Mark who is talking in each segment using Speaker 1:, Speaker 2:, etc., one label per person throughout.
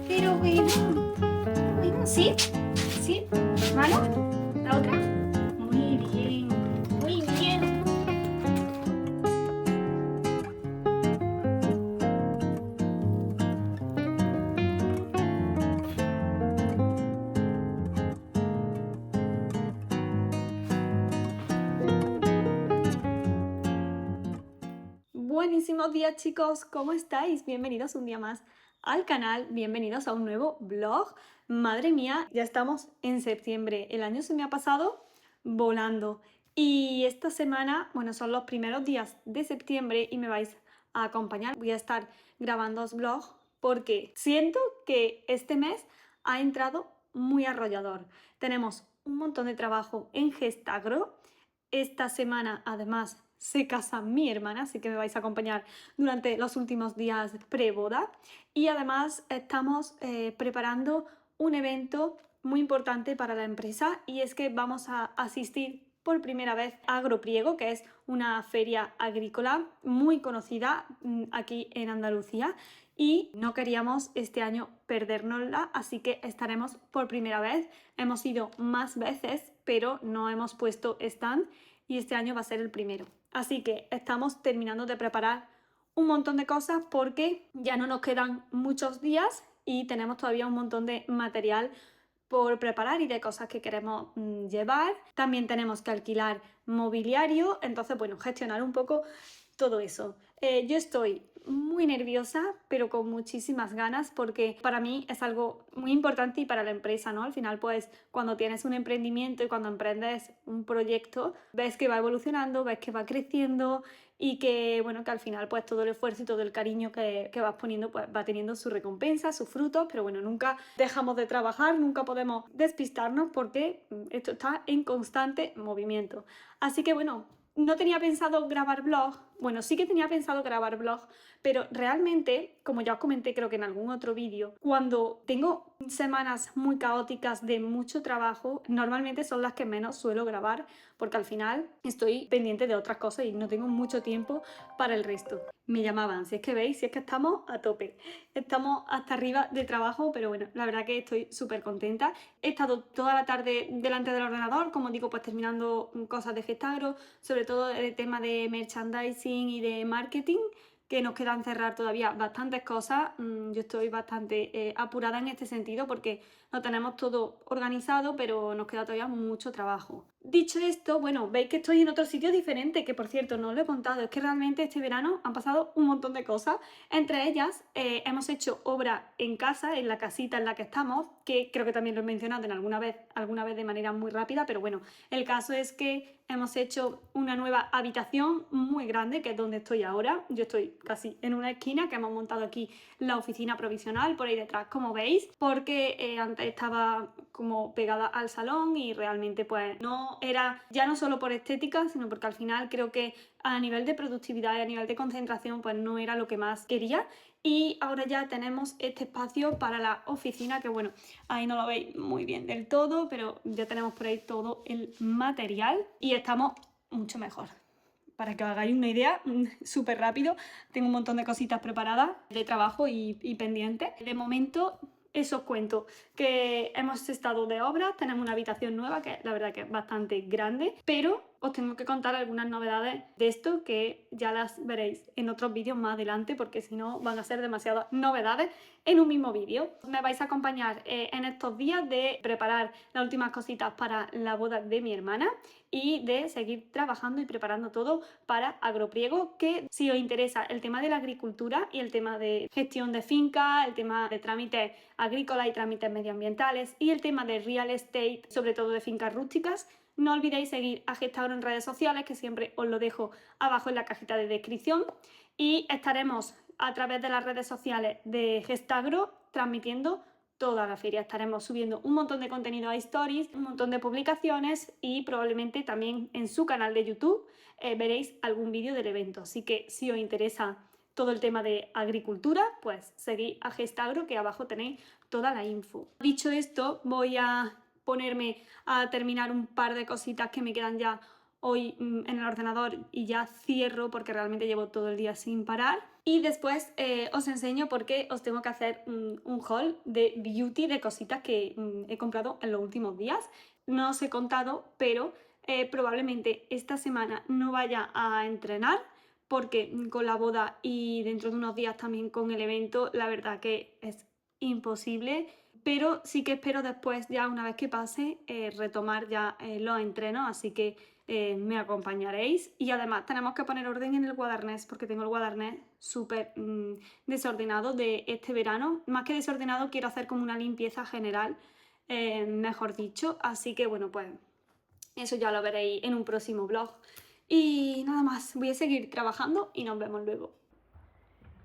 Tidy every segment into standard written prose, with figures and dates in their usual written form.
Speaker 1: Pero bueno, sí, sí, ¿vale? ¿La otra? Muy bien, muy bien. Buenísimos días, chicos, ¿cómo estáis? Bienvenidos un día más al canal, bienvenidos a un nuevo vlog. Madre mía, ya estamos en septiembre, el año se me ha pasado volando y esta semana, bueno, son los primeros días de septiembre y me vais a acompañar. Voy a estar grabando los vlogs porque siento que este mes ha entrado muy arrollador. Tenemos un montón de trabajo en Gestagro. Esta semana, además, se casa mi hermana, así que me vais a acompañar durante los últimos días pre-boda. Y además estamos preparando un evento muy importante para la empresa y es que vamos a asistir por primera vez a Agropriego, que es una feria agrícola muy conocida aquí en Andalucía y no queríamos este año perdérnosla, así que estaremos por primera vez. Hemos ido más veces, pero no hemos puesto stand y este año va a ser el primero. Así que estamos terminando de preparar un montón de cosas porque ya no nos quedan muchos días y tenemos todavía un montón de material por preparar y de cosas que queremos llevar. También tenemos que alquilar mobiliario, entonces, bueno, gestionar un poco todo eso. Yo estoy muy nerviosa, pero con muchísimas ganas porque para mí es algo muy importante y para la empresa, ¿no? Al final, pues, cuando tienes un emprendimiento y cuando emprendes un proyecto, ves que va evolucionando, ves que va creciendo y que, bueno, que al final, pues, todo el esfuerzo y todo el cariño que vas poniendo, pues, va teniendo su recompensa, sus frutos, pero bueno, nunca dejamos de trabajar, nunca podemos despistarnos porque esto está en constante movimiento. Así que, bueno, no tenía pensado grabar vlog, bueno, sí que tenía pensado grabar vlog, pero realmente, como ya os comenté creo que en algún otro vídeo, cuando tengo semanas muy caóticas de mucho trabajo, normalmente son las que menos suelo grabar, porque al final estoy pendiente de otras cosas y no tengo mucho tiempo para el resto. Me llamaban, si es que veis, si es que estamos a tope, estamos hasta arriba de trabajo, pero bueno, la verdad que estoy súper contenta. He estado toda la tarde delante del ordenador, como digo, pues terminando cosas de Gestagro, sobre todo el tema de merchandising y de marketing, que nos quedan cerrar todavía bastantes cosas. Yo estoy bastante apurada en este sentido porque lo tenemos todo organizado, pero nos queda todavía mucho trabajo. Dicho esto, bueno, veis que estoy en otro sitio diferente, que por cierto no os lo he contado, es que realmente este verano han pasado un montón de cosas. Entre ellas, hemos hecho obra en casa, en la casita en la que estamos, que creo que también lo he mencionado en alguna vez de manera muy rápida, pero bueno, el caso es que hemos hecho una nueva habitación muy grande, que es donde estoy ahora. Yo estoy casi en una esquina, que hemos montado aquí la oficina provisional, por ahí detrás, como veis, porque antes estaba como pegada al salón y realmente pues no era ya no solo por estética, sino porque al final creo que a nivel de productividad y a nivel de concentración pues no era lo que más quería. Y ahora ya tenemos este espacio para la oficina, que bueno, ahí no lo veis muy bien del todo, pero ya tenemos por ahí todo el material y estamos mucho mejor. Para que os hagáis una idea, súper rápido, tengo un montón de cositas preparadas de trabajo y pendientes. De momento, eso os cuento, que hemos estado de obra, tenemos una habitación nueva, que la verdad que es bastante grande, pero os tengo que contar algunas novedades de esto que ya las veréis en otros vídeos más adelante, porque si no van a ser demasiadas novedades en un mismo vídeo. Me vais a acompañar en estos días de preparar las últimas cositas para la boda de mi hermana y de seguir trabajando y preparando todo para Agropriego, que si os interesa el tema de la agricultura y el tema de gestión de finca, el tema de trámites agrícolas y trámites medioambientales y el tema de real estate, sobre todo de fincas rústicas, no olvidéis seguir a Gestagro en redes sociales, que siempre os lo dejo abajo en la cajita de descripción, y estaremos a través de las redes sociales de Gestagro, transmitiendo toda la feria. Estaremos subiendo un montón de contenido a stories, un montón de publicaciones y probablemente también en su canal de YouTube veréis algún vídeo del evento. Así que si os interesa todo el tema de agricultura, pues seguid a Gestagro, que abajo tenéis toda la info. Dicho esto, voy a ponerme a terminar un par de cositas que me quedan ya hoy en el ordenador y ya cierro porque realmente llevo todo el día sin parar. Y después os enseño por qué os tengo que hacer un haul de beauty, de cositas que he comprado en los últimos días. No os he contado, pero probablemente esta semana no vaya a entrenar porque con la boda y dentro de unos días también con el evento, la verdad que es imposible. Pero sí que espero después, ya una vez que pase, retomar ya los entrenos, así que me acompañaréis. Y además tenemos que poner orden en el guadernés porque tengo el guadernés súper desordenado de este verano. Más que desordenado, quiero hacer como una limpieza general, mejor dicho. Así que bueno, pues eso ya lo veréis en un próximo vlog. Y nada más, voy a seguir trabajando y nos vemos luego.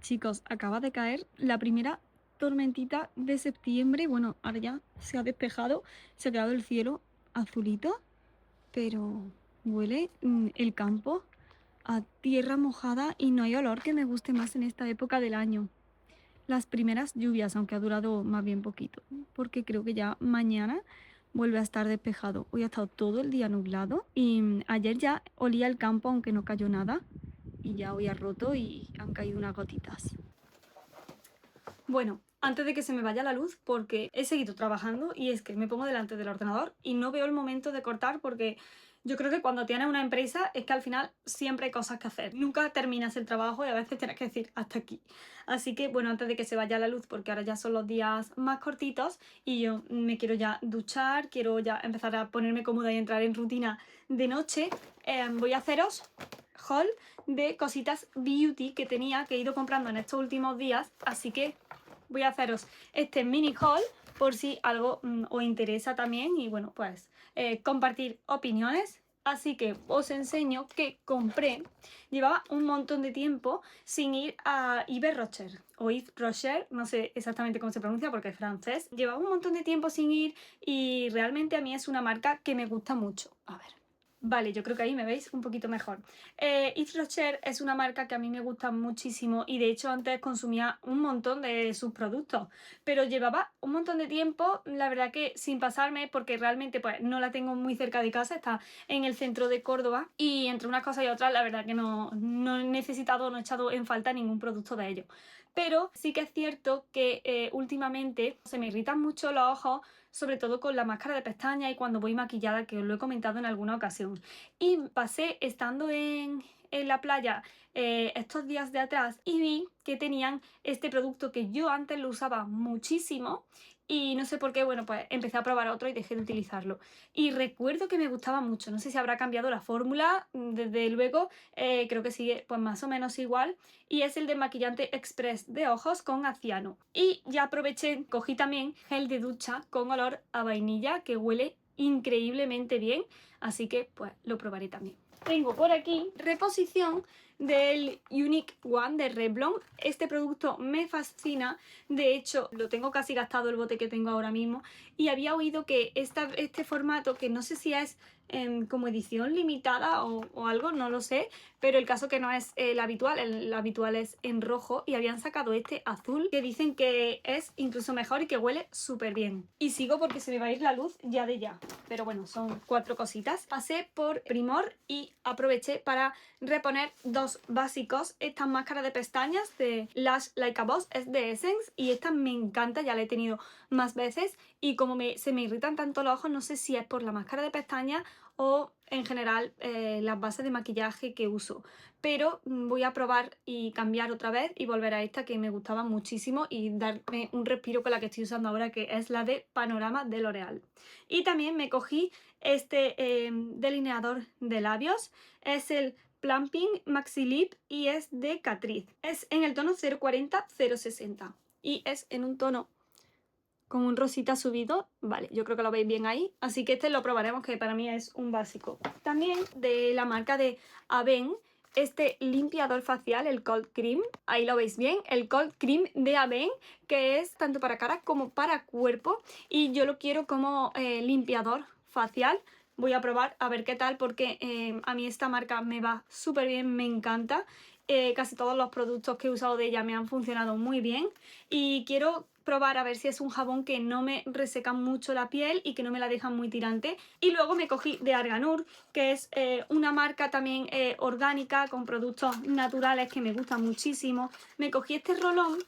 Speaker 1: Chicos, acaba de caer la primera tormentita de septiembre. Bueno, ahora ya se ha despejado, se ha quedado el cielo azulito, pero huele el campo a tierra mojada y no hay olor que me guste más en esta época del año. Las primeras lluvias, aunque ha durado más bien poquito, porque creo que ya mañana vuelve a estar despejado. Hoy ha estado todo el día nublado y ayer ya olía el campo, aunque no cayó nada, y ya hoy ha roto y han caído unas gotitas. Bueno, antes de que se me vaya la luz, porque he seguido trabajando y es que me pongo delante del ordenador y no veo el momento de cortar porque yo creo que cuando tienes una empresa es que al final siempre hay cosas que hacer. Nunca terminas el trabajo y a veces tienes que decir hasta aquí. Así que bueno, antes de que se vaya la luz, porque ahora ya son los días más cortitos y yo me quiero ya duchar, quiero ya empezar a ponerme cómoda y entrar en rutina de noche, voy a haceros haul de cositas beauty que tenía, que he ido comprando en estos últimos días, así que voy a haceros este mini haul por si algo os interesa también y bueno, pues compartir opiniones. Así que os enseño que compré, llevaba un montón de tiempo sin ir a Yves Rocher o Yves Rocher, no sé exactamente cómo se pronuncia porque es francés. Llevaba un montón de tiempo sin ir y realmente a mí es una marca que me gusta mucho. A ver. Vale, yo creo que ahí me veis un poquito mejor. Yves Rocher es una marca que a mí me gusta muchísimo y de hecho antes consumía un montón de sus productos, pero llevaba un montón de tiempo, la verdad que sin pasarme, porque realmente pues no la tengo muy cerca de casa, está en el centro de Córdoba y entre unas cosas y otras la verdad que no he necesitado, no he echado en falta ningún producto de ellos. Pero sí que es cierto que últimamente se me irritan mucho los ojos, sobre todo con la máscara de pestañas y cuando voy maquillada, que os lo he comentado en alguna ocasión. Y pasé estando en la playa estos días de atrás y vi que tenían este producto que yo antes lo usaba muchísimo y no sé por qué, bueno, pues empecé a probar otro y dejé de utilizarlo. Y recuerdo que me gustaba mucho, no sé si habrá cambiado la fórmula, desde luego creo que sigue pues más o menos igual, y es el desmaquillante express de ojos con aciano. Y ya aproveché, cogí también gel de ducha con olor a vainilla que huele increíblemente bien, así que pues lo probaré también. Tengo por aquí reposición del Unique One de Revlon. Este producto me fascina, de hecho lo tengo casi gastado el bote que tengo ahora mismo y había oído que este formato, que no sé si es como edición limitada o algo, no lo sé, pero el caso que no es el habitual es en rojo y habían sacado este azul que dicen que es incluso mejor y que huele súper bien. Y sigo porque se me va a ir la luz ya de ya, pero bueno, son 4 cositas. Pasé por Primor y aproveché para reponer 2 básicos. Esta máscara de pestañas de Lash Like a Boss es de Essence y esta me encanta, ya la he tenido más veces y como se me irritan tanto los ojos, no sé si es por la máscara de pestañas o en general las bases de maquillaje que uso, pero voy a probar y cambiar otra vez y volver a esta que me gustaba muchísimo y darme un respiro con la que estoy usando ahora, que es la de Panorama de L'Oreal. Y también me cogí este delineador de labios, es el Plumping Maxi Lip y es de Catrice, es en el tono 040-060 y es en un tono con un rosita subido, vale, yo creo que lo veis bien ahí, así que este lo probaremos, que para mí es un básico. También de la marca de Avène este limpiador facial, el Cold Cream. Ahí lo veis bien, el Cold Cream de Avène, que es tanto para cara como para cuerpo. Y yo lo quiero como limpiador facial. Voy a probar a ver qué tal, porque a mí esta marca me va súper bien, me encanta. Casi todos los productos que he usado de ella me han funcionado muy bien. Y quiero probar a ver si es un jabón que no me reseca mucho la piel y que no me la deja muy tirante. Y luego me cogí de Arganur, que es una marca también orgánica con productos naturales que me gustan muchísimo. Me cogí este rolón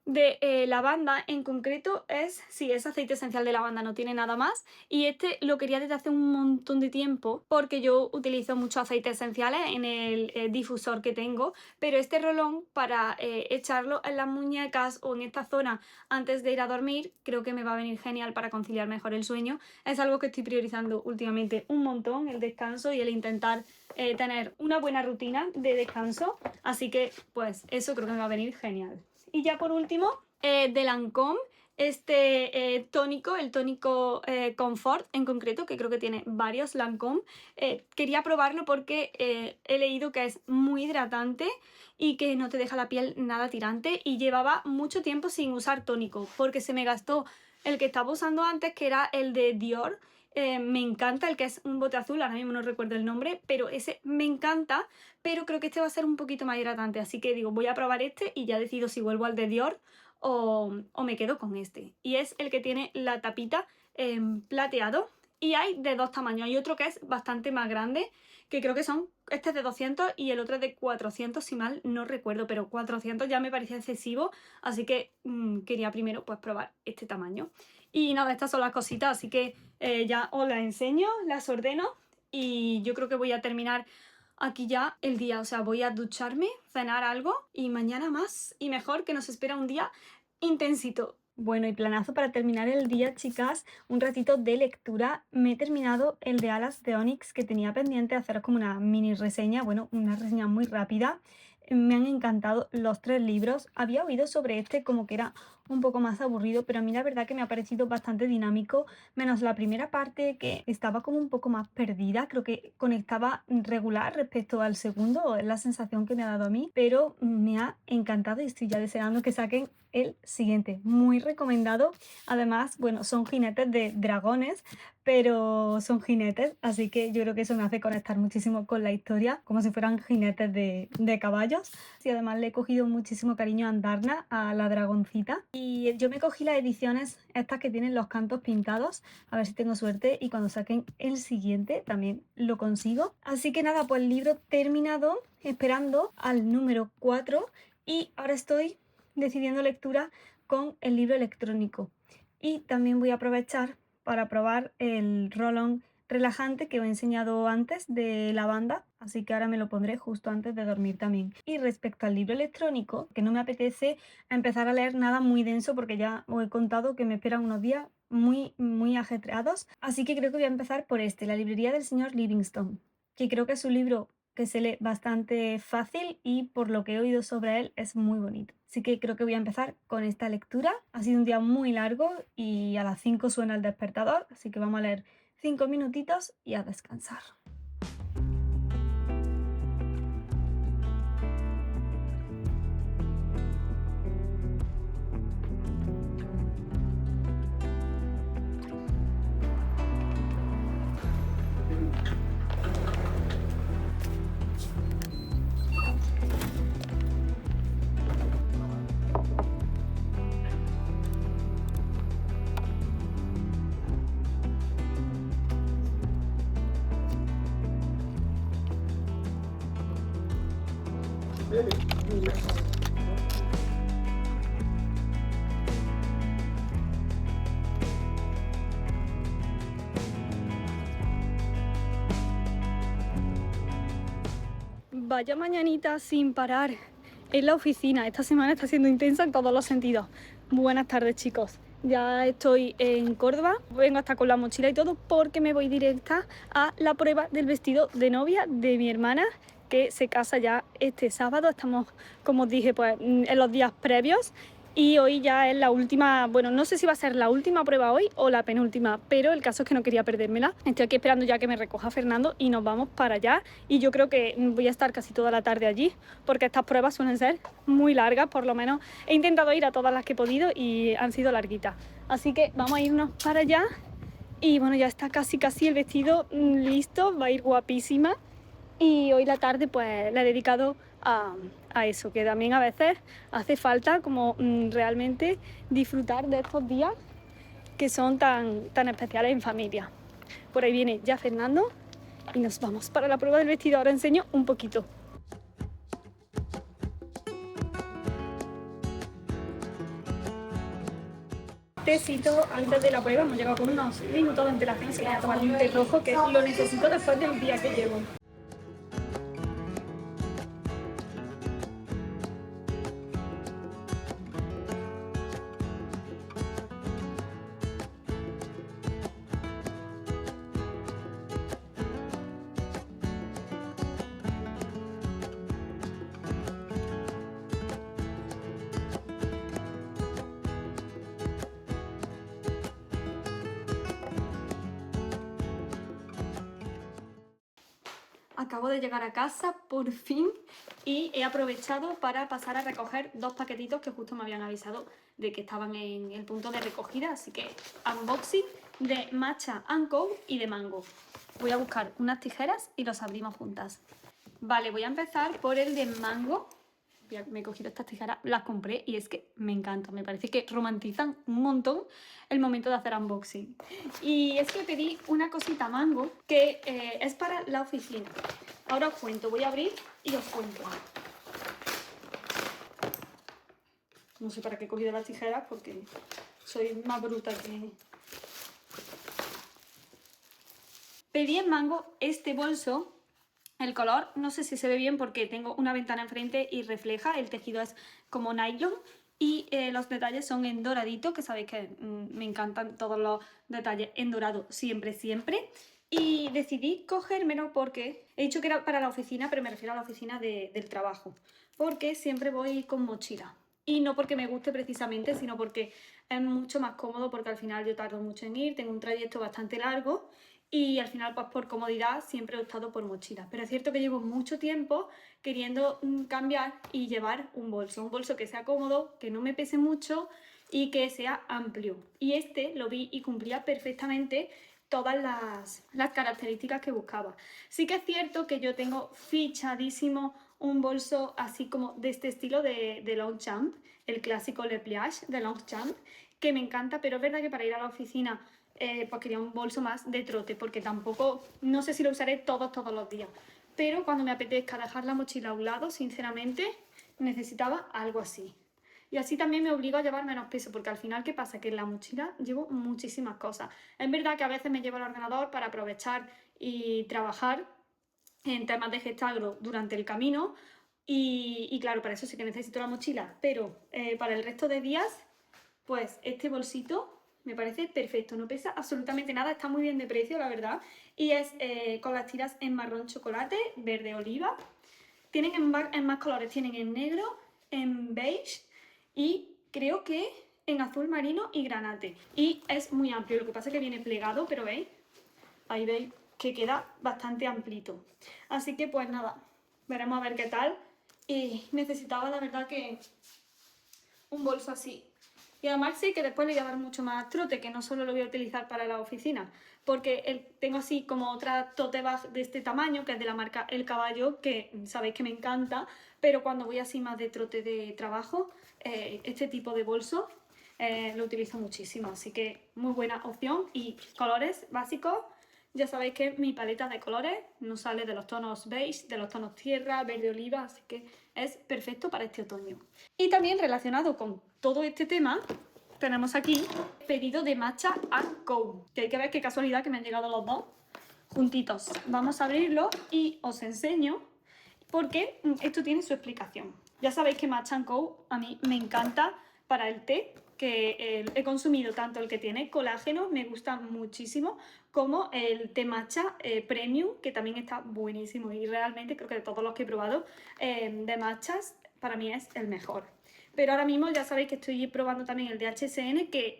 Speaker 1: de lavanda, en concreto es aceite esencial de lavanda, no tiene nada más. Y este lo quería desde hace un montón de tiempo porque yo utilizo muchos aceites esenciales en el difusor que tengo, pero este rolón para echarlo en las muñecas o en esta zona antes de ir a dormir creo que me va a venir genial para conciliar mejor el sueño. Es algo que estoy priorizando últimamente un montón, el descanso y el intentar tener una buena rutina de descanso, así que pues eso creo que me va a venir genial. Y ya por último, de Lancôme, tónico, el tónico Comfort en concreto, que creo que tiene varios Lancôme. Quería probarlo porque he leído que es muy hidratante y que no te deja la piel nada tirante, y llevaba mucho tiempo sin usar tónico porque se me gastó el que estaba usando antes, que era el de Dior. Me encanta el que es un bote azul, ahora mismo no recuerdo el nombre, pero ese me encanta, pero creo que este va a ser un poquito más hidratante, así que digo, voy a probar este y ya decido si vuelvo al de Dior o me quedo con este. Y es el que tiene la tapita plateado, y hay de dos tamaños. Hay otro que es bastante más grande, que creo que son, este es de 200 y el otro es de 400 si mal no recuerdo, pero 400 ya me parecía excesivo, así que quería primero pues probar este tamaño. Y nada, estas son las cositas, así que ya os las enseño, las ordeno y yo creo que voy a terminar aquí ya el día. O sea, voy a ducharme, cenar algo y mañana más y mejor, que nos espera un día intensito. Bueno, y planazo para terminar el día, chicas, un ratito de lectura. Me he terminado el de Alas de Onyx, que tenía pendiente hacer como una mini reseña, bueno, una reseña muy rápida. Me han encantado los 3 libros. Había oído sobre este como que era un poco más aburrido, pero a mí la verdad que me ha parecido bastante dinámico, menos la primera parte, que estaba como un poco más perdida. Creo que conectaba regular respecto al segundo, es la sensación que me ha dado a mí, pero me ha encantado y estoy ya deseando que saquen el siguiente. Muy recomendado. Además, bueno, son jinetes de dragones, pero son jinetes, así que yo creo que eso me hace conectar muchísimo con la historia, como si fueran jinetes de caballos. Y además le he cogido muchísimo cariño a Andarna, a la dragoncita. Y yo me cogí las ediciones estas que tienen los cantos pintados, a ver si tengo suerte y cuando saquen el siguiente también lo consigo. Así que nada, pues el libro terminado, esperando al número 4, y ahora estoy decidiendo lectura con el libro electrónico. Y también voy a aprovechar para probar el roll-on relajante que os he enseñado antes de lavanda, así que ahora me lo pondré justo antes de dormir también. Y respecto al libro electrónico, que no me apetece empezar a leer nada muy denso porque ya os he contado que me esperan unos días muy ajetreados, así que creo que voy a empezar por La librería del señor Livingstone, que creo que es un libro que se lee bastante fácil y por lo que he oído sobre él es muy bonito. Así que creo que voy a empezar con esta lectura. Ha sido un día muy largo y a las 5 suena el despertador, así que vamos a leer 5 minutitos y a descansar. Vaya mañanita sin parar en la oficina. Esta semana está siendo intensa en todos los sentidos. Buenas tardes, chicos. Ya estoy en Córdoba, vengo hasta con la mochila y todo porque me voy directa a la prueba del vestido de novia de mi hermana, que se casa ya este sábado. Estamos, como os dije, pues en los días previos Y hoy ya es la última, bueno, no sé si va a ser la última prueba hoy o la penúltima, pero el caso es que no quería perdérmela. Estoy aquí esperando ya que me recoja Fernando y nos vamos para allá. Y yo creo que voy a estar casi toda la tarde allí, porque estas pruebas suelen ser muy largas, por lo menos he intentado ir a todas las que he podido y han sido larguitas. Así que vamos a irnos para allá. Y bueno, ya está casi el vestido listo, va a ir guapísima. Y hoy la tarde pues la he dedicado a eso, que también a veces hace falta como realmente disfrutar de estos días que son tan especiales en familia. Por ahí viene ya Fernando y nos vamos para la prueba del vestido. Ahora enseño un poquito. Tecito antes de la prueba, hemos llegado con unos minutos de antelación, así que voy a tomar un té rojo que lo necesito después del día que llevo. Acabo de llegar a casa por fin y he aprovechado para pasar a recoger 2 paquetitos que justo me habían avisado de que estaban en el punto de recogida, así que unboxing de Matcha & Co y de mango. Voy a buscar unas tijeras y los abrimos juntas. Vale, voy a empezar por el de mango. Me he cogido estas tijeras, las compré y es que me encantan, me parece que romantizan un montón el momento de hacer unboxing. Y es que pedí una cosita mango que es para la oficina. Ahora os cuento, voy a abrir y os cuento. No sé para qué he cogido las tijeras porque soy más bruta que... Pedí en mango este bolso. El color no sé si se ve bien porque tengo una ventana enfrente y refleja, el tejido es como nylon y los detalles son en doradito, que sabéis que me encantan todos los detalles en dorado siempre. Y decidí cogérmelo porque he dicho que era para la oficina, pero me refiero a la oficina del trabajo, porque siempre voy con mochila. Y no porque me guste precisamente, sino porque es mucho más cómodo, porque al final yo tardo mucho en ir, tengo un trayecto bastante largo y al final pues por comodidad siempre he optado por mochilas. Pero es cierto que llevo mucho tiempo queriendo cambiar y llevar un bolso que sea cómodo, que no me pese mucho y que sea amplio. Y este lo vi y cumplía perfectamente todas las características que buscaba. Sí que es cierto que yo tengo fichadísimo un bolso así como de este estilo de Longchamp, el clásico Le Pliage de Longchamp, que me encanta, pero es verdad que para ir a la oficina pues quería un bolso más de trote, porque tampoco, no sé si lo usaré todos los días, pero cuando me apetezca dejar la mochila a un lado, sinceramente, necesitaba algo así. Y así también me obligo a llevar menos peso, porque al final, ¿qué pasa? Que en la mochila llevo muchísimas cosas. Es verdad que a veces me llevo el ordenador para aprovechar y trabajar en temas de Gestagro durante el camino, y claro, para eso sí que necesito la mochila, pero para el resto de días, pues este bolsito me parece perfecto, no pesa absolutamente nada, está muy bien de precio, la verdad, y es con las tiras en marrón chocolate, verde oliva. Tienen en más colores, tienen en negro, en beige y creo que en azul marino y granate. Y es muy amplio, lo que pasa es que viene plegado, pero veis, ahí veis que queda bastante amplito. Así que pues nada, veremos a ver qué tal. Y necesitaba la verdad que un bolso así. Y además sí que después le voy a dar mucho más trote, que no solo lo voy a utilizar para la oficina, porque tengo así como otra tote bag de este tamaño, que es de la marca El Caballo, que sabéis que me encanta, pero cuando voy así más de trote de trabajo, este tipo de bolso lo utilizo muchísimo, así que muy buena opción. Y colores básicos, ya sabéis que mi paleta de colores no sale de los tonos beige, de los tonos tierra, verde oliva, así que es perfecto para este otoño. Y también relacionado con todo este tema, tenemos aquí pedido de Matcha & Co, que hay que ver qué casualidad que me han llegado los dos juntitos. Vamos a abrirlo y os enseño porque esto tiene su explicación. Ya sabéis que Matcha & Co a mí me encanta para el té, que he consumido tanto el que tiene colágeno, me gusta muchísimo, como el té matcha premium, que también está buenísimo y realmente creo que de todos los que he probado de matchas, para mí es el mejor. pero ahora mismo ya sabéis que estoy probando también el de HSN, que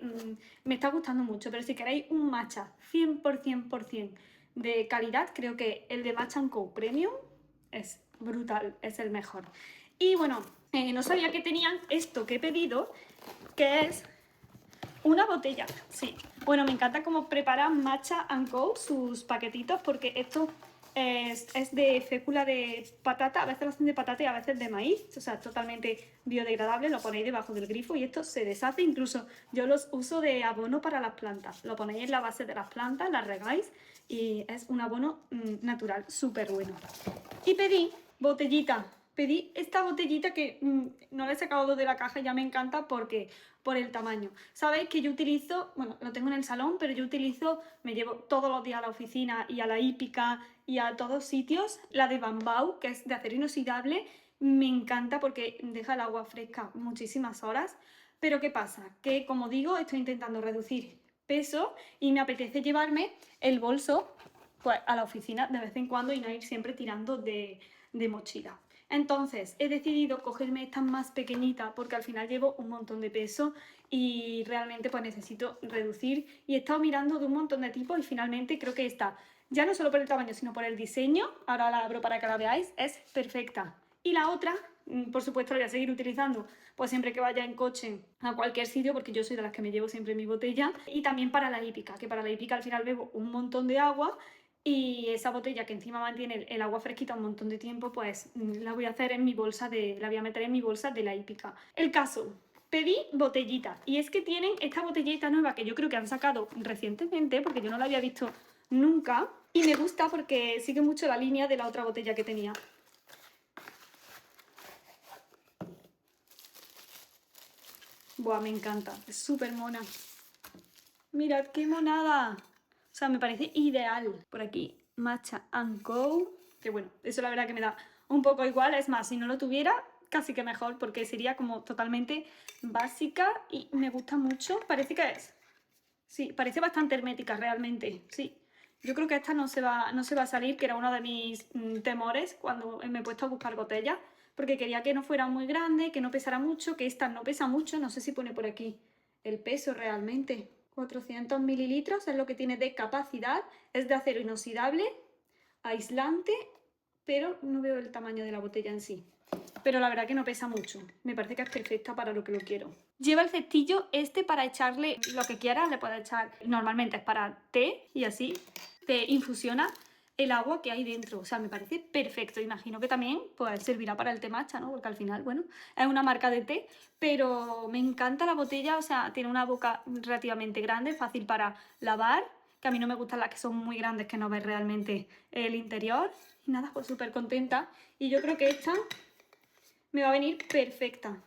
Speaker 1: me está gustando mucho, pero si queréis un matcha 100% de calidad, creo que el de Matcha Co Premium es brutal, es el mejor. Y bueno, no sabía que tenían esto que he pedido, que es una botella, sí. Bueno, me encanta cómo preparan Matcha Co sus paquetitos, porque esto es de fécula de patata, a veces lo hacen de patata y a veces de maíz, o sea, totalmente biodegradable, lo ponéis debajo del grifo y esto se deshace, incluso yo los uso de abono para las plantas, lo ponéis en la base de las plantas, las regáis y es un abono natural, súper bueno. Y pedí botellita. Pedí esta botellita que no la he sacado de la caja y ya me encanta porque por el tamaño. Sabéis que yo utilizo, bueno, lo tengo en el salón, pero yo utilizo, me llevo todos los días a la oficina y a la hípica y a todos sitios, la de Bambau, que es de acero inoxidable. Me encanta porque deja el agua fresca muchísimas horas. Pero ¿qué pasa? Que como digo, estoy intentando reducir peso y me apetece llevarme el bolso pues, a la oficina de vez en cuando y no ir siempre tirando de mochila. Entonces he decidido cogerme esta más pequeñita porque al final llevo un montón de peso y realmente pues necesito reducir y he estado mirando de un montón de tipos y finalmente creo que esta, ya no solo por el tamaño sino por el diseño, ahora la abro para que la veáis, es perfecta. Y la otra, por supuesto la voy a seguir utilizando pues siempre que vaya en coche a cualquier sitio porque yo soy de las que me llevo siempre mi botella, y también para la hípica, que para la hípica al final bebo un montón de agua y esa botella que encima mantiene el agua fresquita un montón de tiempo, pues la voy a hacer en mi bolsa la voy a meter en mi bolsa de la hípica. El caso, pedí botellita y es que tienen esta botellita nueva que yo creo que han sacado recientemente porque yo no la había visto nunca y me gusta porque sigue mucho la línea de la otra botella que tenía. Buah, me encanta, es súper mona. Mirad qué monada. O sea, me parece ideal. Por aquí, Matcha Co. Que bueno, eso la verdad que me da un poco igual. Es más, si no lo tuviera, casi que mejor, porque sería como totalmente básica y me gusta mucho. Parece que es. Sí, parece bastante hermética realmente. Sí. Yo creo que esta no se va a salir, que era uno de mis temores cuando me he puesto a buscar botellas, porque quería que no fuera muy grande, que no pesara mucho, que esta no pesa mucho. No sé si pone por aquí el peso realmente. 400 mililitros es lo que tiene de capacidad, es de acero inoxidable, aislante, pero no veo el tamaño de la botella en sí. Pero la verdad que no pesa mucho, me parece que es perfecta para lo que lo quiero. Lleva el cestillo este para echarle lo que quieras, le puedes echar, normalmente es para té y así te infusiona el agua que hay dentro, o sea, me parece perfecto. Imagino que también pues servirá para el té matcha, ¿no? Porque al final, bueno, es una marca de té, pero me encanta la botella, o sea, tiene una boca relativamente grande, fácil para lavar, que a mí no me gustan las que son muy grandes, que no ves realmente el interior. Y nada, pues súper contenta. Y yo creo que esta me va a venir perfecta.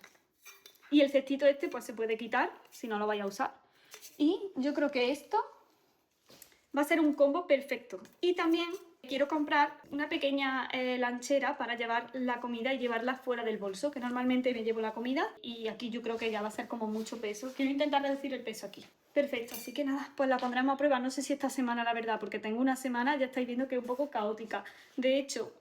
Speaker 1: Y el cestito este pues se puede quitar si no lo vais a usar. Y yo creo que esto va a ser un combo perfecto. Y también quiero comprar una pequeña lanchera para llevar la comida y llevarla fuera del bolso, que normalmente me llevo la comida y aquí yo creo que ya va a ser como mucho peso. Quiero intentar reducir el peso aquí. Perfecto, así que nada, pues la pondremos a prueba. No sé si esta semana, la verdad, porque tengo una semana, ya estáis viendo que es un poco caótica. De hecho,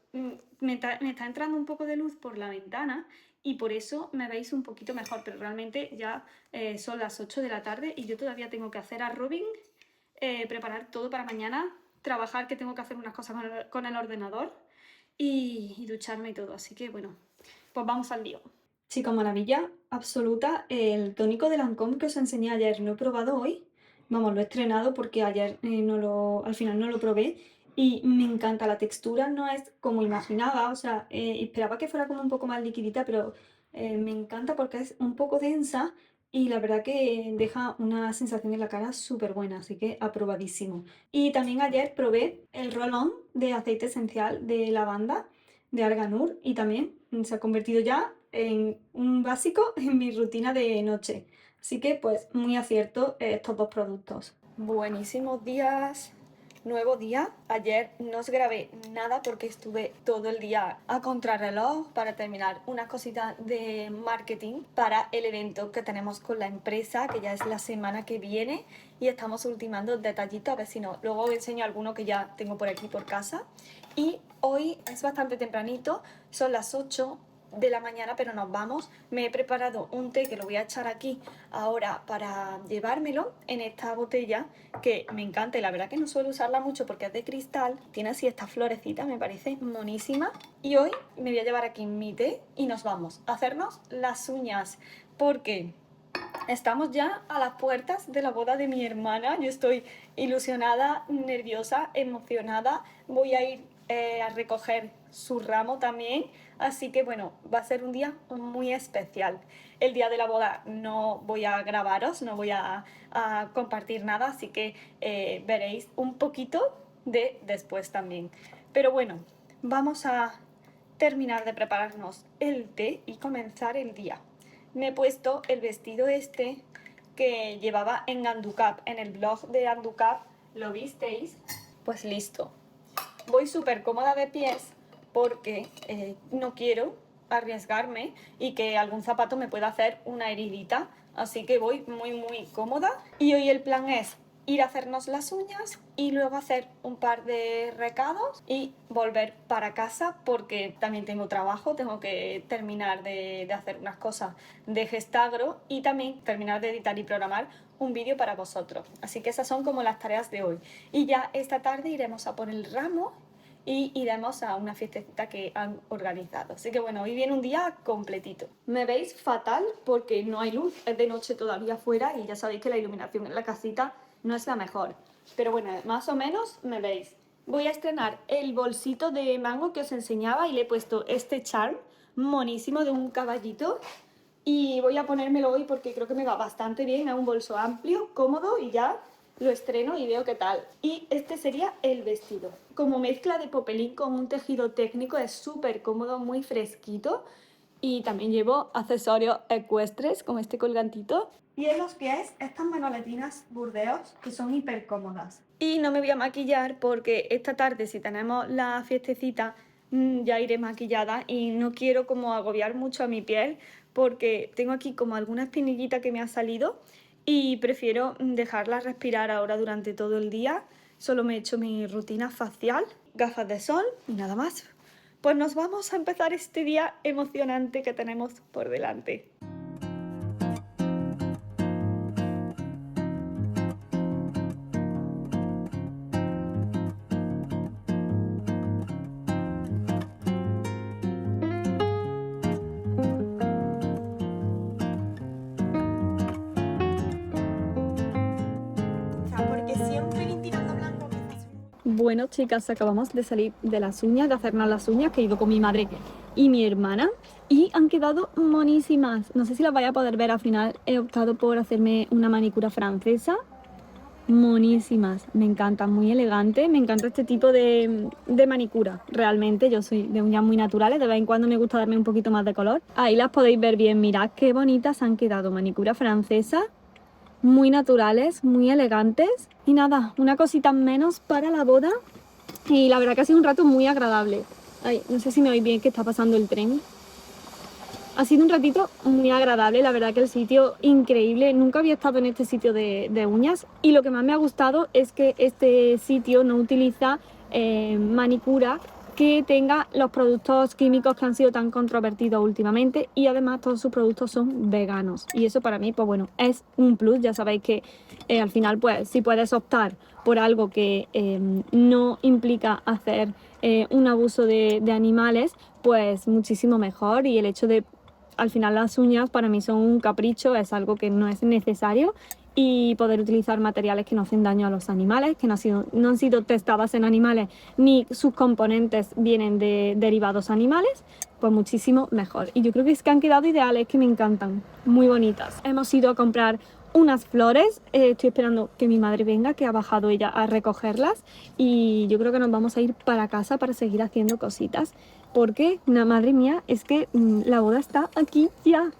Speaker 1: me está entrando un poco de luz por la ventana y por eso me veis un poquito mejor, pero realmente ya son las 8 de la tarde y yo todavía tengo que hacer aeróbic, preparar todo para mañana, trabajar, que tengo que hacer unas cosas con el ordenador y ducharme y todo. Así que bueno, pues vamos al lío. Chica, maravilla absoluta, el tónico de Lancôme que os enseñé ayer, lo he probado hoy. Vamos, lo he estrenado porque ayer al final no lo probé y me encanta la textura, no es como imaginaba, o sea, esperaba que fuera como un poco más liquidita, pero me encanta porque es un poco densa y la verdad que deja una sensación en la cara súper buena, así que aprobadísimo. Y también ayer probé el roll-on de aceite esencial de lavanda de Arganur y también se ha convertido ya en un básico en mi rutina de noche. Así que pues muy acierto estos dos productos. Buenísimos días, nuevo día. Ayer no os grabé nada porque estuve todo el día a contrarreloj para terminar unas cositas de marketing para el evento que tenemos con la empresa, que ya es la semana que viene y estamos ultimando detallitos, a ver si no. Luego os enseño alguno que ya tengo por aquí por casa. Y hoy es bastante tempranito, son las 8. de la mañana, pero nos vamos. Me he preparado un té que lo voy a echar aquí ahora para llevármelo en esta botella que me encanta y la verdad que no suelo usarla mucho porque es de cristal, tiene así estas florecitas, me parece monísima. Y hoy me voy a llevar aquí mi té y nos vamos a hacernos las uñas porque estamos ya a las puertas de la boda de mi hermana. Yo estoy ilusionada, nerviosa, emocionada. Voy a ir a recoger su ramo también. Así que bueno, va a ser un día muy especial. El día de la boda no voy a grabaros, no voy a compartir nada, así que veréis un poquito de después también. Pero bueno, vamos a terminar de prepararnos el té y comenzar el día. Me he puesto el vestido este que llevaba en Anducap, en el blog de Anducap, ¿lo visteis? Pues listo. Voy súper cómoda de pies porque no quiero arriesgarme y que algún zapato me pueda hacer una heridita, así que voy muy cómoda. Y hoy el plan es ir a hacernos las uñas y luego hacer un par de recados y volver para casa porque también tengo trabajo, tengo que terminar de hacer unas cosas de Gestagro y también terminar de editar y programar un vídeo para vosotros. Así que esas son como las tareas de hoy. Y ya esta tarde iremos a por el ramo y iremos a una fiestecita que han organizado. Así que bueno, hoy viene un día completito. Me veis fatal porque no hay luz, es de noche todavía afuera y ya sabéis que la iluminación en la casita no es la mejor. Pero bueno, más o menos me veis. Voy a estrenar el bolsito de mango que os enseñaba y le he puesto este charm monísimo de un caballito. Y voy a ponérmelo hoy porque creo que me va bastante bien, es un bolso amplio, cómodo y ya lo estreno y veo qué tal. Y este sería el vestido. Como mezcla de popelín con un tejido técnico, es súper cómodo, muy fresquito. Y también llevo accesorios ecuestres como este colgantito. Y en los pies estas manoletinas Burdeos que son hiper cómodas. Y no me voy a maquillar porque esta tarde si tenemos la fiestecita ya iré maquillada y no quiero como agobiar mucho a mi piel porque tengo aquí como alguna espinillita que me ha salido y prefiero dejarla respirar ahora durante todo el día. Solo me he hecho mi rutina facial, gafas de sol y nada más. Pues nos vamos a empezar este día emocionante que tenemos por delante. Porque siempre ir tirando blanco. Bueno, chicas, acabamos de salir de las uñas, de hacernos las uñas, que he ido con mi madre y mi hermana, y han quedado monísimas. No sé si las vais a poder ver al final. He optado por hacerme una manicura francesa. Monísimas, me encantan, muy elegante. Me encanta este tipo de manicura. Realmente yo soy de uñas muy naturales, de vez en cuando me gusta darme un poquito más de color. Ahí las podéis ver bien, mirad qué bonitas han quedado. Manicura francesa, muy naturales, muy elegantes. Y nada, una cosita menos para la boda. Y la verdad que ha sido un rato muy agradable. Ay, no sé si me oís bien que está pasando el tren. Ha sido un ratito muy agradable, la verdad que el sitio increíble. Nunca había estado en este sitio de uñas y lo que más me ha gustado es que este sitio no utiliza manicura que tenga los productos químicos que han sido tan controvertidos últimamente y además todos sus productos son veganos y eso para mí pues bueno es un plus. Ya sabéis que al final pues si puedes optar por algo que no implica hacer un abuso de animales, pues muchísimo mejor. Y el hecho de al final las uñas para mí son un capricho, es algo que no es necesario, y poder utilizar materiales que no hacen daño a los animales, que no han sido testadas en animales ni sus componentes vienen de derivados animales, pues muchísimo mejor. Y yo creo que es que han quedado ideales, que me encantan, muy bonitas. Hemos ido a comprar unas flores, estoy esperando que mi madre venga, que ha bajado ella a recogerlas y yo creo que nos vamos a ir para casa para seguir haciendo cositas porque, madre mía, es que la boda está aquí ya.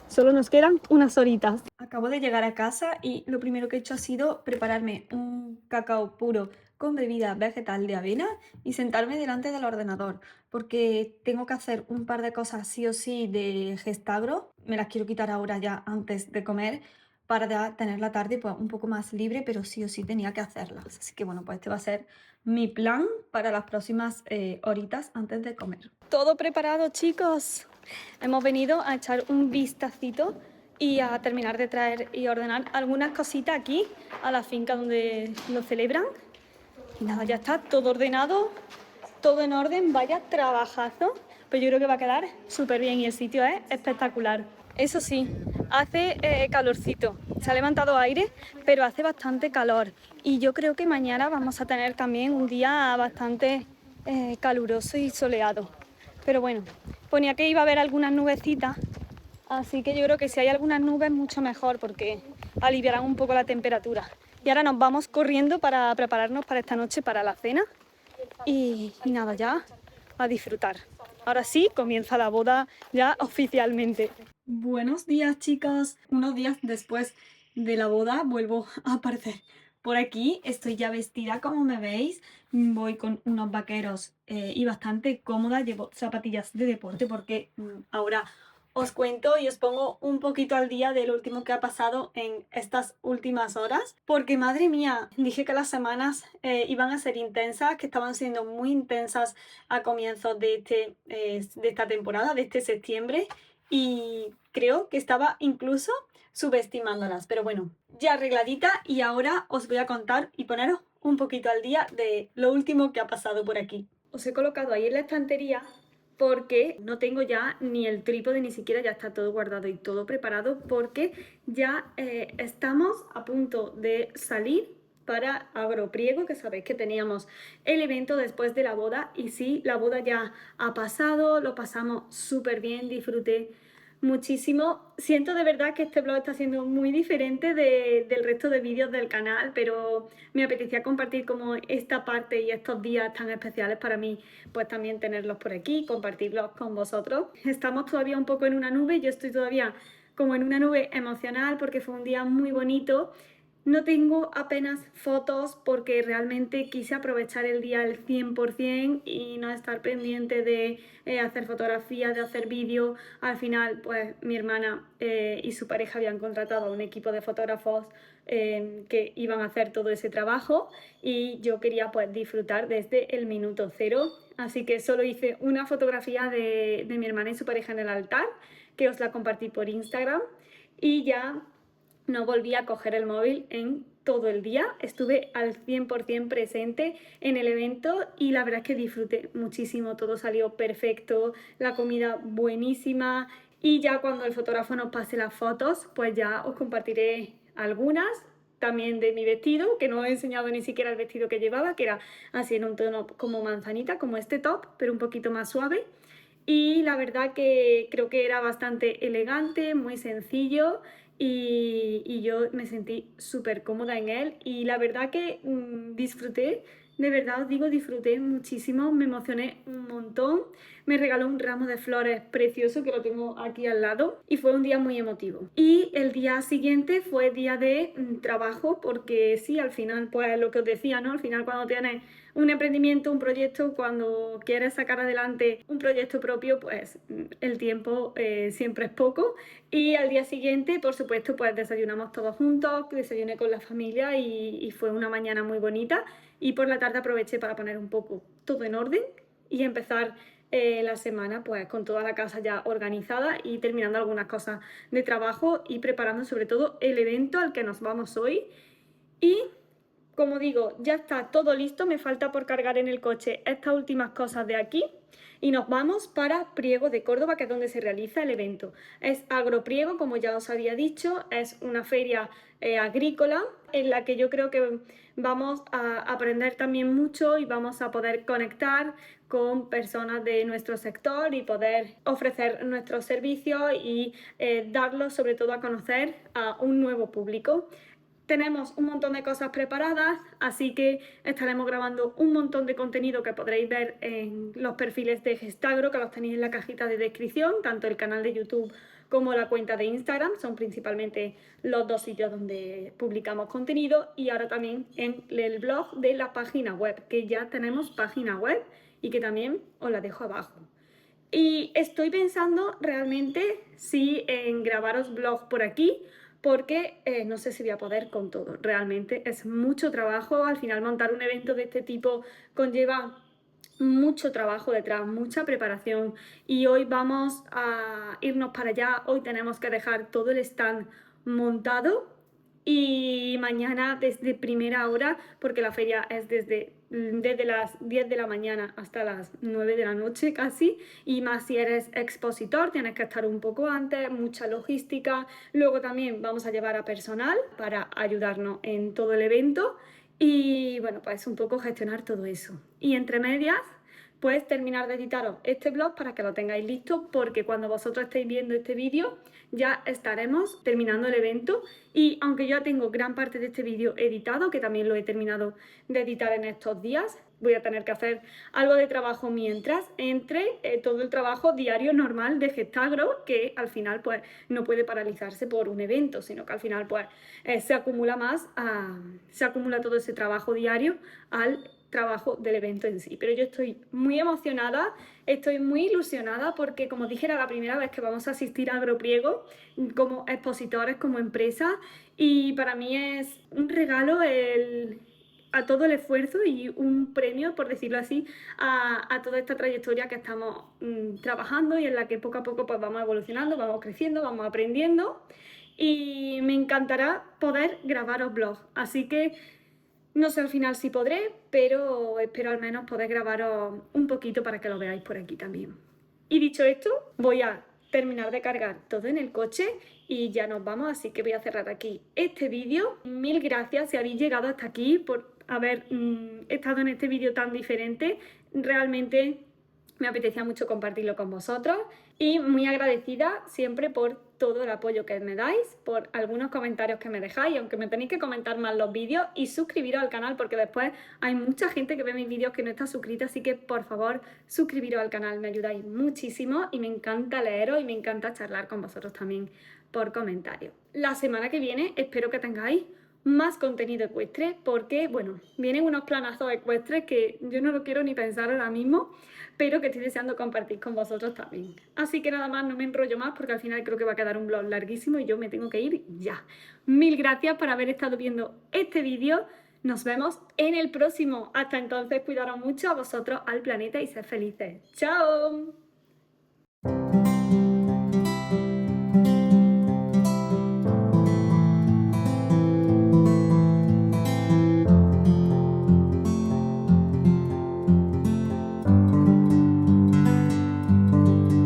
Speaker 1: Solo nos quedan unas horitas. Acabo de llegar a casa y lo primero que he hecho ha sido prepararme un cacao puro con bebida vegetal de avena y sentarme delante del ordenador porque tengo que hacer un par de cosas sí o sí de Gestagro. Me las quiero quitar ahora ya antes de comer para tener la tarde pues un poco más libre, pero sí o sí tenía que hacerlas. Así que bueno, pues este va a ser mi plan para las próximas horitas antes de comer. Todo preparado, chicos. Hemos venido a echar un vistacito y a terminar de traer y ordenar algunas cositas aquí a la finca donde lo celebran. Y nada, ya está todo ordenado, todo en orden, vaya trabajazo. Pues yo creo que va a quedar súper bien y el sitio es espectacular. Eso sí, hace calorcito, se ha levantado aire, pero hace bastante calor. Y yo creo que mañana vamos a tener también un día bastante caluroso y soleado. Pero bueno, ponía que iba a haber algunas nubecitas, así que yo creo que si hay algunas nubes mucho mejor porque aliviarán un poco la temperatura. Y ahora nos vamos corriendo para prepararnos para esta noche, para la cena. Y nada, ya a disfrutar. Ahora sí, comienza la boda ya oficialmente. Buenos días, chicas. Unos días después de la boda vuelvo a aparecer por aquí. Estoy ya vestida como me veis. Voy con unos vaqueros y bastante cómoda. Llevo zapatillas de deporte porque ahora os cuento y os pongo un poquito al día de lo último que ha pasado en estas últimas horas. Porque madre mía, dije que las semanas iban a ser intensas, que estaban siendo muy intensas a comienzos de esta temporada, de este septiembre. Y creo que estaba incluso subestimándolas. Pero bueno, ya arregladita y ahora os voy a contar y poneros un poquito al día de lo último que ha pasado por aquí. Os he colocado ahí en la estantería porque no tengo ya ni el trípode, ni siquiera ya está todo guardado y todo preparado porque ya estamos a punto de salir para Agropriego, que sabéis que teníamos el evento después de la boda y sí, la boda ya ha pasado, lo pasamos súper bien, disfruté muchísimo. Siento de verdad que este blog está siendo muy diferente del resto de vídeos del canal, pero me apetecía compartir como esta parte y estos días tan especiales para mí, pues también tenerlos por aquí, compartirlos con vosotros. Estamos todavía un poco en una nube, yo estoy todavía como en una nube emocional porque fue un día muy bonito. No tengo apenas fotos porque realmente quise aprovechar el día al 100% y no estar pendiente de hacer fotografías, de hacer vídeos. Al final, pues mi hermana y su pareja habían contratado a un equipo de fotógrafos que iban a hacer todo ese trabajo y yo quería pues disfrutar desde el minuto cero. Así que solo hice una fotografía de mi hermana y su pareja en el altar, que os la compartí por Instagram y ya no volví a coger el móvil en todo el día, estuve al 100% presente en el evento y la verdad es que disfruté muchísimo, todo salió perfecto, la comida buenísima y ya cuando el fotógrafo nos pase las fotos, pues ya os compartiré algunas, también de mi vestido, que no he enseñado ni siquiera el vestido que llevaba, que era así en un tono como manzanita, como este top, pero un poquito más suave. Y la verdad que creo que era bastante elegante, muy sencillo y yo me sentí súper cómoda en él y la verdad que disfruté, de verdad os digo, disfruté muchísimo, me emocioné un montón, me regaló un ramo de flores precioso que lo tengo aquí al lado y fue un día muy emotivo. Y el día siguiente fue día de trabajo porque sí, al final pues lo que os decía, ¿no? Al final cuando tienes un emprendimiento, un proyecto, cuando quieres sacar adelante un proyecto propio, pues el tiempo siempre es poco. Y al día siguiente, por supuesto, pues desayunamos todos juntos, desayuné con la familia y fue una mañana muy bonita. Y por la tarde aproveché para poner un poco todo en orden y empezar la semana pues con toda la casa ya organizada y terminando algunas cosas de trabajo y preparando sobre todo el evento al que nos vamos hoy. Y como digo, ya está todo listo, me falta por cargar en el coche estas últimas cosas de aquí y nos vamos para Priego de Córdoba, que es donde se realiza el evento. Es Agropriego, como ya os había dicho, es una feria agrícola en la que yo creo que vamos a aprender también mucho y vamos a poder conectar con personas de nuestro sector y poder ofrecer nuestros servicios y darlos sobre todo a conocer a un nuevo público. Tenemos un montón de cosas preparadas, así que estaremos grabando un montón de contenido que podréis ver en los perfiles de Gestagro, que los tenéis en la cajita de descripción, tanto el canal de YouTube como la cuenta de Instagram, son principalmente los dos sitios donde publicamos contenido, y ahora también en el blog de la página web, que ya tenemos página web y que también os la dejo abajo. Y estoy pensando realmente sí en grabaros vlogs por aquí, porque no sé si voy a poder con todo. Realmente es mucho trabajo. Al final montar un evento de este tipo conlleva mucho trabajo detrás, mucha preparación, y hoy vamos a irnos para allá. Hoy tenemos que dejar todo el stand montado y mañana desde primera hora, porque la feria es desde las 10 de la mañana hasta las 9 de la noche casi, y más si eres expositor tienes que estar un poco antes, mucha logística. Luego también vamos a llevar a personal para ayudarnos en todo el evento y bueno, pues un poco gestionar todo eso. Y entre medias, pues terminar de editaros este blog para que lo tengáis listo, porque cuando vosotros estéis viendo este vídeo ya estaremos terminando el evento. Y aunque yo tengo gran parte de este vídeo editado, que también lo he terminado de editar en estos días, voy a tener que hacer algo de trabajo mientras entre todo el trabajo diario normal de Gestagro, que al final pues no puede paralizarse por un evento, sino que al final pues se acumula se acumula todo ese trabajo diario al trabajo del evento en sí. Pero yo estoy muy emocionada, estoy muy ilusionada porque, como dije, era la primera vez que vamos a asistir a Agropliego como expositores, como empresa, y para mí es un regalo a todo el esfuerzo y un premio, por decirlo así, a toda esta trayectoria que estamos trabajando y en la que poco a poco pues vamos evolucionando, vamos creciendo, vamos aprendiendo, y me encantará poder grabaros vlogs. Así que no sé al final si podré, pero espero al menos poder grabaros un poquito para que lo veáis por aquí también. Y dicho esto, voy a terminar de cargar todo en el coche y ya nos vamos, así que voy a cerrar aquí este vídeo. Mil gracias si habéis llegado hasta aquí por haber estado en este vídeo tan diferente. Realmente me apetecía mucho compartirlo con vosotros y muy agradecida siempre por todo el apoyo que me dais, por algunos comentarios que me dejáis, aunque me tenéis que comentar más los vídeos, y suscribiros al canal porque después hay mucha gente que ve mis vídeos que no está suscrita, así que por favor suscribiros al canal, me ayudáis muchísimo y me encanta leeros y me encanta charlar con vosotros también por comentarios. La semana que viene espero que tengáis más contenido ecuestre porque, bueno, vienen unos planazos ecuestres que yo no lo quiero ni pensar ahora mismo, pero que estoy deseando compartir con vosotros también. Así que nada más, no me enrollo más porque al final creo que va a quedar un vlog larguísimo y yo me tengo que ir ya. Mil gracias por haber estado viendo este vídeo. Nos vemos en el próximo. Hasta entonces, cuidaros mucho a vosotros, al planeta y sed felices. ¡Chao!